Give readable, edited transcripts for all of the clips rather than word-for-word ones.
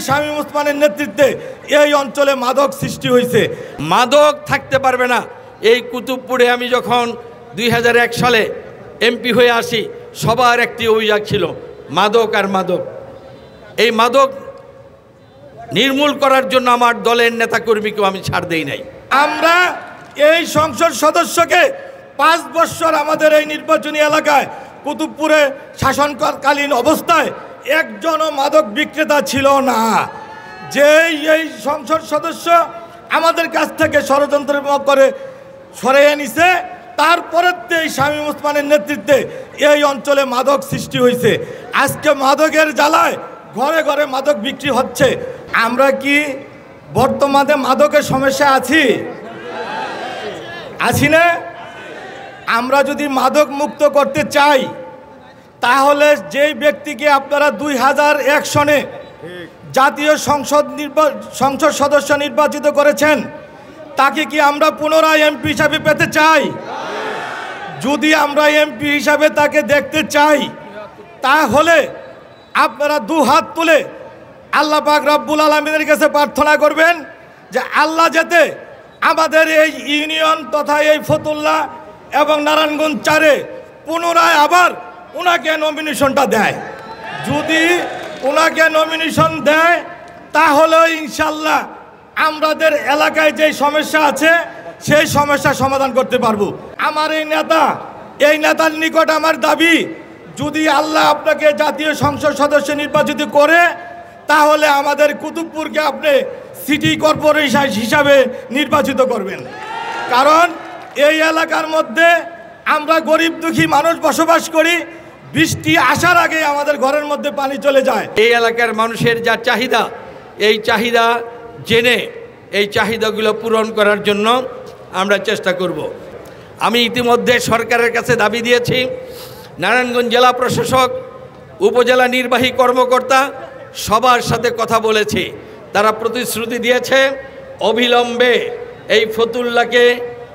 শামীম ওসমানের নেতৃত্বে এই অঞ্চলে মাদক সৃষ্টি হয়েছে। মাদক থাকতে পারবে না। এই কুতুবপুরে আমি যখন 2001 সালে এমপি হয়ে আসি, সবার একটি অভিযোগ ছিল মাদক আর মাদক। এই মাদক নির্মূল করার জন্য আমার দলের নেতাকর্মীকেও আমি ছাড় দেই নাই। আমরা এই সংসদ সদস্যকে 5 বছর আমাদের এই নির্বাচনী এলাকায় কুতুবপুরে শাসনকালীন অবস্থায় একজনও মাদক বিক্রেতা ছিল না। যে এই সংসদ সদস্য আমাদের কাছ থেকে ষড়যন্ত্র করে সরিয়ে নিছে, তারপরে এই শামীম ওসমানের নেতৃত্বে এই অঞ্চলে মাদক সৃষ্টি হয়েছে। আজকে মাদকের জ্বালায় ঘরে ঘরে মাদক বিক্রি হচ্ছে। আমরা কি বর্তমানে মাদকের সমস্যা আছি না? আমরা যদি মাদক মুক্ত করতে চাই, তাহলে যেই ব্যক্তিকে আপনারা 2001 সনে জাতীয় সংসদ সদস্য নির্বাচিত করেছেন, তাকে কি আমরা পুনরায় এমপি হিসাবে পেতে চাই? যদি আমরা এমপি হিসাবে তাকে দেখতে চাই, তাহলে আপনারা 2 হাত তুলে আল্লাহ পাক রব্বুল আলামিনের কাছে প্রার্থনা করবেন যে আল্লাহ যাতে আমাদের এই ইউনিয়ন তথা এই ফতুল্লা এবং নারায়ণগঞ্জ 4-এ পুনরায় আবার ওনাকে নমিনেশনটা দেয়। যদি ওনাকে নমিনেশন দেয়, তাহলে ইনশাল্লাহ আমাদের এলাকায় যে সমস্যা আছে সেই সমস্যা সমাধান করতে পারবো। আমার এই নেতার নিকট আমার দাবি, যদি আল্লাহ আপনাকে জাতীয় সংসদ সদস্য নির্বাচিত করে, তাহলে আমাদের কুতুবপুরকে আপনি সিটি কর্পোরেশন হিসাবে নির্বাচিত করবেন। কারণ এই এলাকার মধ্যে আমরা গরিব দুঃখী মানুষ বসবাস করি। বৃষ্টি আসার আগে আমাদের ঘরের মধ্যে পানি চলে যায়। এই এলাকার মানুষের যা চাহিদা, এই চাহিদা জেনে এই চাহিদাগুলো পূরণ করার জন্য আমরা চেষ্টা করব। আমি ইতিমধ্যে সরকারের কাছে দাবি দিয়েছি, নারায়ণগঞ্জ জেলা প্রশাসক, উপজেলা নির্বাহী কর্মকর্তা সবার সাথে কথা বলেছি। তারা প্রতিশ্রুতি দিয়েছে অবিলম্বে এই ফতুল্লাকে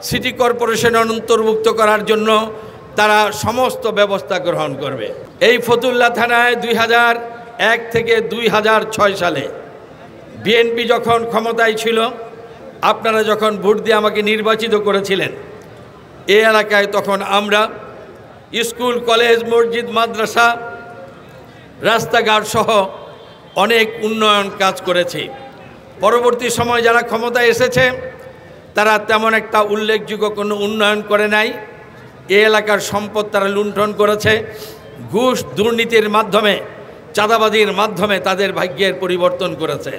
সিটি কর্পোরেশনে অন্তর্ভুক্ত করার জন্য তারা সমস্ত ব্যবস্থা গ্রহণ করবে। এই ফতুল্লা থানায় 2001 থেকে 2006 সালে বিএনপি যখন ক্ষমতায় ছিল, আপনারা যখন ভোট দিয়ে আমাকে নির্বাচিত করেছিলেন, এই এলাকায় তখন আমরা স্কুল, কলেজ, মসজিদ, মাদ্রাসা, রাস্তাঘাট সহ অনেক উন্নয়ন কাজ করেছি। পরবর্তী সময় যারা ক্ষমতায় এসেছে, তারা তেমন একটা উল্লেখযোগ্য কোনো উন্নয়ন করে নাই। এই এলাকার সম্পদ তারা লুণ্ঠন করেছে। ঘুষ দুর্নীতির মাধ্যমে, চাঁদাবাজির মাধ্যমে তাদের ভাগ্যের পরিবর্তন করেছে।